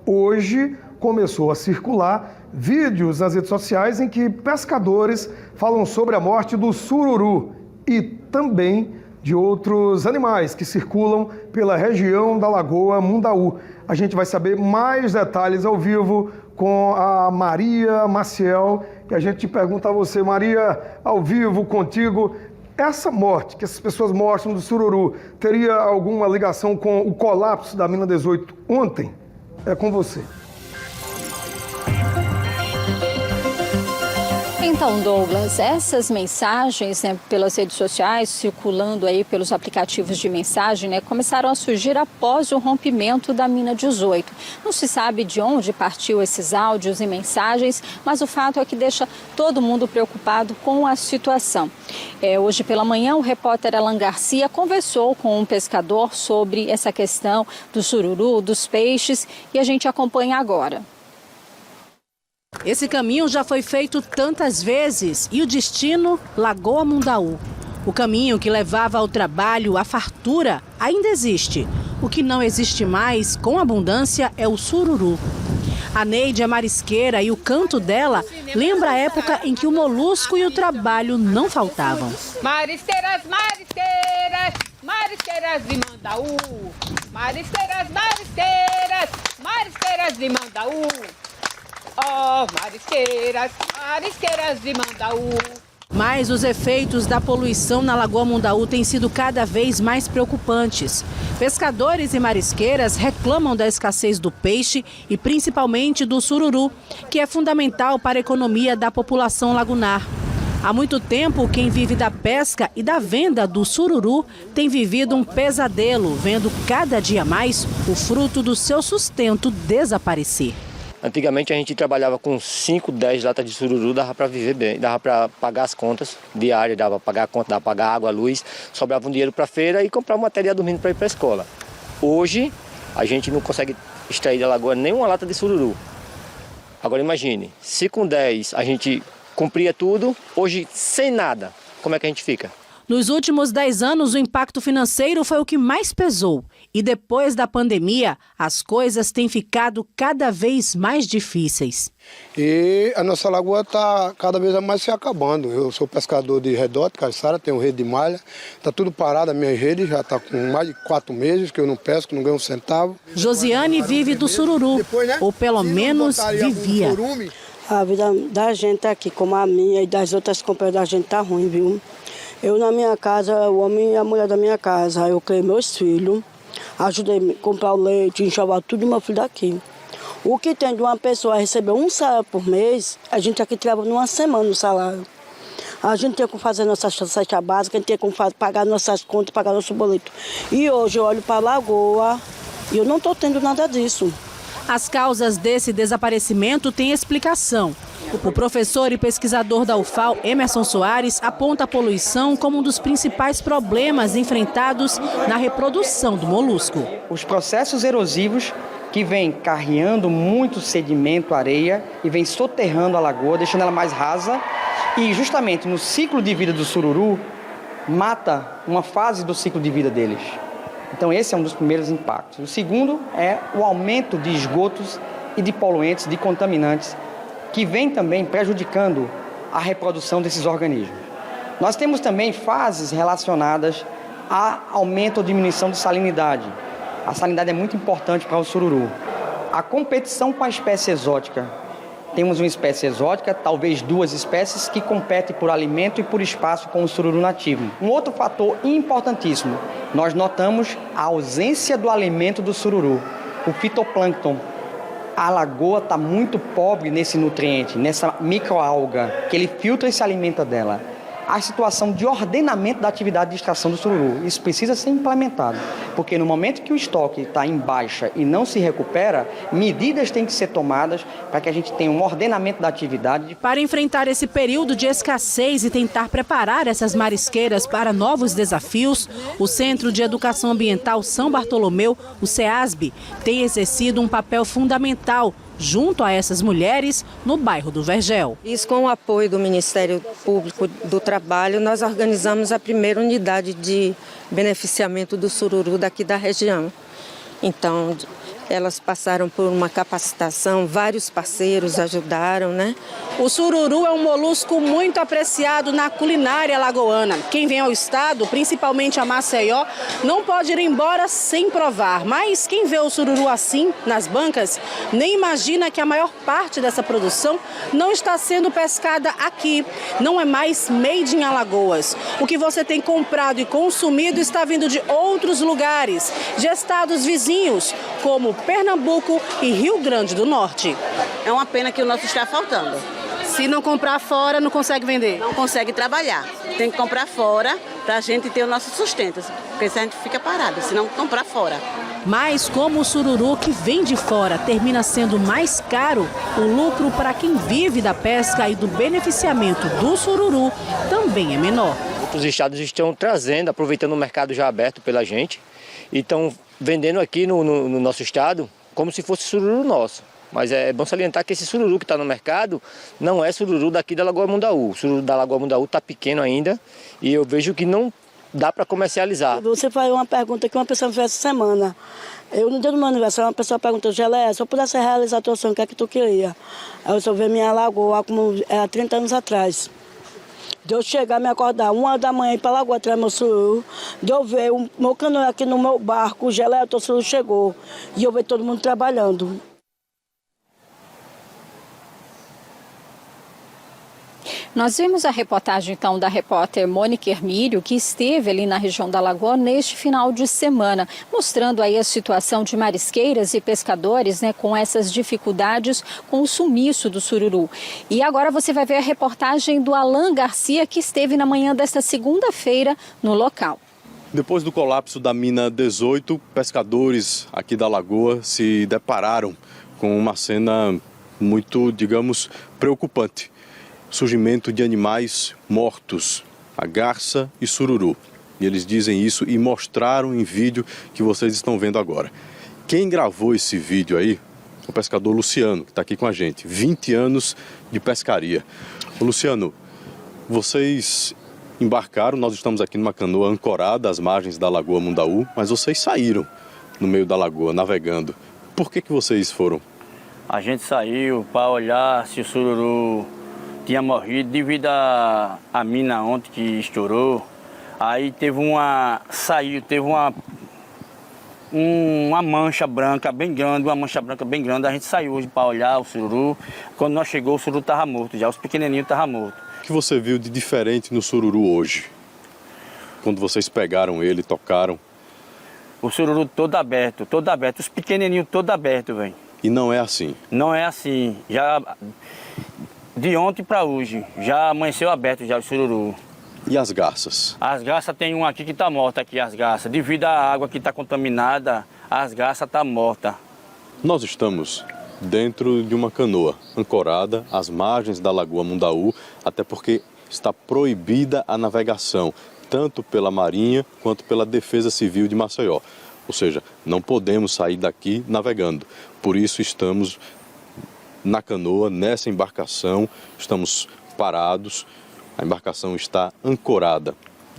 Hoje começou a circular vídeos nas redes sociais em que pescadores falam sobre a morte do sururu e também de outros animais que circulam pela região da Lagoa Mundaú. A gente vai saber mais detalhes ao vivo com a Maria Maciel. E a gente pergunta a você, Maria, ao vivo contigo, essa morte que essas pessoas mostram do sururu teria alguma ligação com o colapso da mina 18 ontem? É com você. Então, Douglas, essas mensagens, pelas redes sociais, circulando aí pelos aplicativos de mensagem, começaram a surgir após o rompimento da mina 18. Não se sabe de onde partiu esses áudios e mensagens, mas o fato é que deixa todo mundo preocupado com a situação. Hoje pela manhã, o repórter Alan Garcia conversou com um pescador sobre essa questão do sururu, dos peixes, e a gente acompanha agora. Esse caminho já foi feito tantas vezes e o destino, Lagoa Mundaú. O caminho que levava ao trabalho, à fartura, ainda existe. O que não existe mais, com abundância, é o sururu. A Neide é marisqueira e o canto dela lembra a época em que o molusco e o trabalho não faltavam. Marisqueiras, marisqueiras, marisqueiras de Mundaú. Marisqueiras, marisqueiras, marisqueiras de Mundaú. Oh, marisqueiras, marisqueiras de Mundaú. Mas os efeitos da poluição na Lagoa Mundaú têm sido cada vez mais preocupantes. Pescadores e marisqueiras reclamam da escassez do peixe e principalmente do sururu, que é fundamental para a economia da população lagunar. Há muito tempo, quem vive da pesca e da venda do sururu tem vivido um pesadelo, vendo cada dia mais o fruto do seu sustento desaparecer. Antigamente a gente trabalhava com 5, 10 latas de sururu, dava para viver bem, dava para pagar as contas diárias, dava para pagar a conta, dava para pagar água, luz, sobrava um dinheiro para a feira e comprar material dormindo para ir para a escola. Hoje a gente não consegue extrair da lagoa nenhuma lata de sururu. Agora imagine, se com 10 a gente cumpria tudo, hoje sem nada, como é que a gente fica? Nos últimos 10 anos, o impacto financeiro foi o que mais pesou. E depois da pandemia, as coisas têm ficado cada vez mais difíceis. E a nossa lagoa está cada vez mais se acabando. Eu sou pescador de redote, caiçara, tenho rede de malha. Está tudo parado, a minha rede já está com mais de 4 meses que eu não pesco, não ganho um centavo. Josiane vive do sururu, ou pelo menos vivia. A vida da gente aqui, como a minha e das outras companhias da gente, está ruim, viu? Eu na minha casa, o homem e a mulher da minha casa, eu criei meus filhos, ajudei a comprar o leite, enxovar tudo do meu filho daqui. O que tem de uma pessoa receber um salário por mês, a gente aqui trabalha numa semana o salário. A gente tem que fazer nossa cesta básica, a gente tem que pagar nossas contas, pagar nosso boleto. E hoje eu olho para a lagoa e eu não estou tendo nada disso. As causas desse desaparecimento têm explicação. O professor e pesquisador da UFAL, Emerson Soares, aponta a poluição como um dos principais problemas enfrentados na reprodução do molusco. Os processos erosivos que vêm carreando muito sedimento, areia, e vêm soterrando a lagoa, deixando ela mais rasa, e justamente no ciclo de vida do sururu, mata uma fase do ciclo de vida deles. Então esse é um dos primeiros impactos. O segundo é o aumento de esgotos e de poluentes, de contaminantes, que vem também prejudicando a reprodução desses organismos. Nós temos também fases relacionadas a aumento ou diminuição de salinidade. A salinidade é muito importante para o sururu. A competição com a espécie exótica. Temos uma espécie exótica, talvez 2 espécies, que competem por alimento e por espaço com o sururu nativo. Um outro fator importantíssimo, nós notamos a ausência do alimento do sururu, o fitoplâncton. A lagoa está muito pobre nesse nutriente, nessa microalga, que ele filtra e se alimenta dela. A situação de ordenamento da atividade de extração do sururu, isso precisa ser implementado, porque no momento que o estoque está em baixa e não se recupera, medidas têm que ser tomadas para que a gente tenha um ordenamento da atividade. Para enfrentar esse período de escassez e tentar preparar essas marisqueiras para novos desafios, o Centro de Educação Ambiental São Bartolomeu, o CEASB, tem exercido um papel fundamental junto a essas mulheres no bairro do Vergel. Isso, com o apoio do Ministério Público do Trabalho, nós organizamos a primeira unidade de beneficiamento do sururu daqui da região. Então, Elas passaram por uma capacitação, vários parceiros ajudaram, né? O sururu é um molusco muito apreciado na culinária alagoana. Quem vem ao estado, principalmente a Maceió, não pode ir embora sem provar. Mas quem vê o sururu assim, nas bancas, nem imagina que a maior parte dessa produção não está sendo pescada aqui. Não é mais made in Alagoas. O que você tem comprado e consumido está vindo de outros lugares, de estados vizinhos, como Pernambuco e Rio Grande do Norte. É uma pena que o nosso está faltando. Se não comprar fora, não consegue vender? Não consegue trabalhar. Tem que comprar fora para a gente ter o nosso sustento. Porque se a gente fica parado, se não comprar fora. Mas como o sururu que vem de fora termina sendo mais caro, o lucro para quem vive da pesca e do beneficiamento do sururu também é menor. Outros estados estão trazendo, aproveitando o mercado já aberto pela gente, e estão vendendo aqui no nosso estado como se fosse sururu nosso. Mas é bom salientar que esse sururu que está no mercado não é sururu daqui da Lagoa Mundaú. O sururu da Lagoa Mundaú está pequeno ainda e eu vejo que não dá para comercializar. Você faz uma pergunta que uma pessoa me fez essa semana. No dia do meu aniversário, uma pessoa perguntou, Gelé, se eu pudesse realizar a tua sonho, o que é que tu queria? Aí eu só vi minha lagoa como era 30 anos atrás. De eu chegar, me acordar 1h da manhã, ir para a lagoa atrás do meu sururu, de eu ver o meu canoa aqui no meu barco, o Gelé, o teu sururu chegou. E eu ver todo mundo trabalhando. Nós vimos a reportagem, então, da repórter Mônica Hermílio, que esteve ali na região da Lagoa neste final de semana, mostrando aí a situação de marisqueiras e pescadores, né, com essas dificuldades com o sumiço do sururu. E agora você vai ver a reportagem do Alan Garcia, que esteve na manhã desta segunda-feira no local. Depois do colapso da mina 18, pescadores aqui da Lagoa se depararam com uma cena muito, digamos, preocupante. Surgimento de animais mortos, a garça e sururu. E eles dizem isso e mostraram em vídeo que vocês estão vendo agora. Quem gravou esse vídeo aí, o pescador Luciano, que está aqui com a gente. 20 anos de pescaria. Ô, Luciano, vocês embarcaram, nós estamos aqui numa canoa ancorada às margens da Lagoa Mundaú, mas vocês saíram no meio da lagoa, navegando. Por que vocês foram? A gente saiu para olhar se o sururu tinha morrido devido à mina ontem que estourou. Aí teve uma mancha branca bem grande, a gente saiu hoje para olhar o sururu. Quando nós chegou, o sururu estava morto já, os pequenininhos estavam mortos. O que você viu de diferente no sururu hoje? Quando vocês pegaram ele, tocaram? O sururu todo aberto, os pequenininhos todo aberto, velho. E não é assim? Não é assim, já de ontem para hoje, já amanheceu aberto já o sururu. E as garças? As garças tem uma aqui que está morta aqui, as garças. Devido à água que está contaminada, as garças estão mortas. Nós estamos dentro de uma canoa, ancorada às margens da Lagoa Mundaú, até porque está proibida a navegação, tanto pela Marinha quanto pela Defesa Civil de Maceió. Ou seja, não podemos sair daqui navegando. Por isso estamos na canoa, nessa embarcação, estamos parados, a embarcação está ancorada.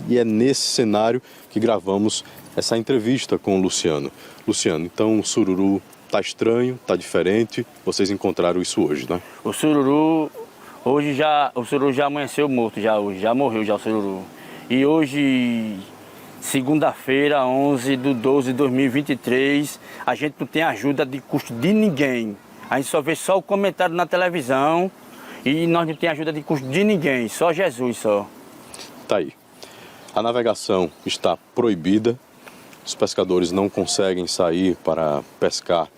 E é nesse cenário que gravamos essa entrevista com o Luciano. Luciano, então o sururu está estranho, está diferente, vocês encontraram isso hoje, né? O sururu já amanheceu morto, já morreu já o sururu. E hoje, segunda-feira, 11/12/2023, a gente não tem ajuda de custo de ninguém. A gente só vê só o comentário na televisão e nós não temos ajuda de custo de ninguém, só Jesus só. Tá aí. A navegação está proibida, os pescadores não conseguem sair para pescar,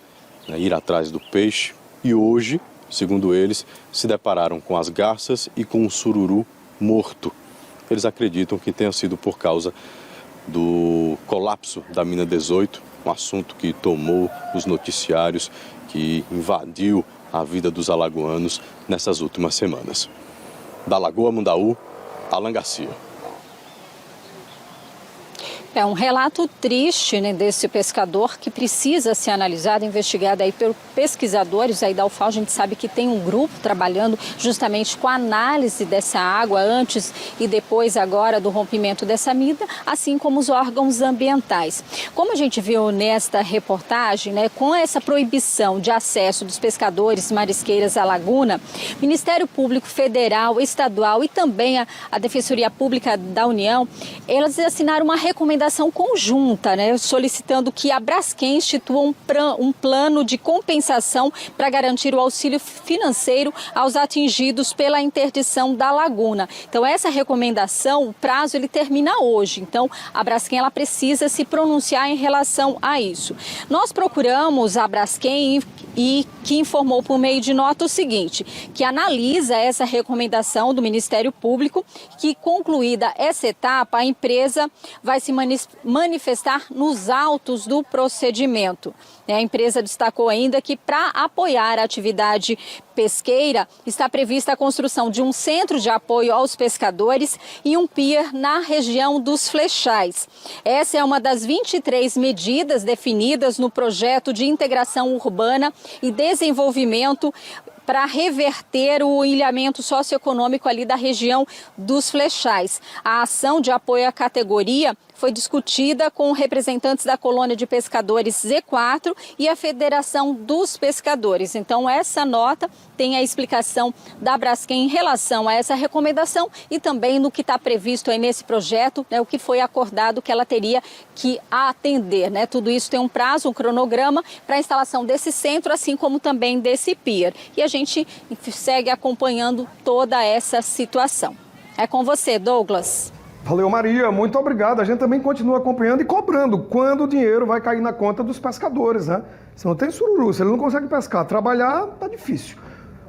né, ir atrás do peixe. E hoje, segundo eles, se depararam com as garças e com o sururu morto. Eles acreditam que tenha sido por causa do colapso da mina 18, um assunto que tomou os noticiários, que invadiu a vida dos alagoanos nessas últimas semanas. Da Lagoa Mundaú, Alan Garcia. É um relato triste, né, desse pescador que precisa ser analisado, investigado aí pelos pesquisadores aí da UFAL. A gente sabe que tem um grupo trabalhando justamente com a análise dessa água antes e depois agora do rompimento dessa mina, assim como os órgãos ambientais. Como a gente viu nesta reportagem, né, com essa proibição de acesso dos pescadores marisqueiras à laguna, Ministério Público Federal, Estadual e também a Defensoria Pública da União, elas assinaram uma recomendação conjunta, né, solicitando que a Braskem institua um plano de compensação para garantir o auxílio financeiro aos atingidos pela interdição da laguna. Então, essa recomendação, o prazo ele termina hoje. Então, a Braskem ela precisa se pronunciar em relação a isso. Nós procuramos a Braskem e que informou por meio de nota o seguinte, que analisa essa recomendação do Ministério Público, que concluída essa etapa, a empresa vai se manifestar nos autos do procedimento. A empresa destacou ainda que para apoiar a atividade pesqueira está prevista a construção de um centro de apoio aos pescadores e um pier na região dos Flechais. Essa é uma das 23 medidas definidas no projeto de integração urbana e desenvolvimento para reverter o ilhamento socioeconômico ali da região dos Flechais. A ação de apoio à categoria foi discutida com representantes da colônia de pescadores Z4 e a Federação dos Pescadores. Então, essa nota tem a explicação da Braskem em relação a essa recomendação e também no que está previsto aí nesse projeto, né, o que foi acordado que ela teria que atender, né? Tudo isso tem um prazo, um cronograma para a instalação desse centro, assim como também desse pier. E a gente segue acompanhando toda essa situação. É com você, Douglas. Valeu, Maria. Muito obrigado. A gente também continua acompanhando e cobrando quando o dinheiro vai cair na conta dos pescadores, né? Se não tem sururu, se ele não consegue pescar, trabalhar, tá difícil.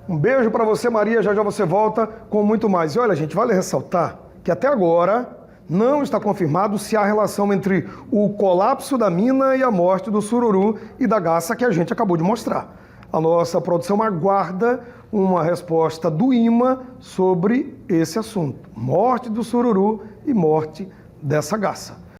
Um beijo para você, Maria. Já já você volta com muito mais. E olha, gente, vale ressaltar que até agora não está confirmado se há relação entre o colapso da mina e a morte do sururu e da garça que a gente acabou de mostrar. A nossa produção aguarda uma resposta do IMA sobre esse assunto. Morte do sururu e morte dessa garça.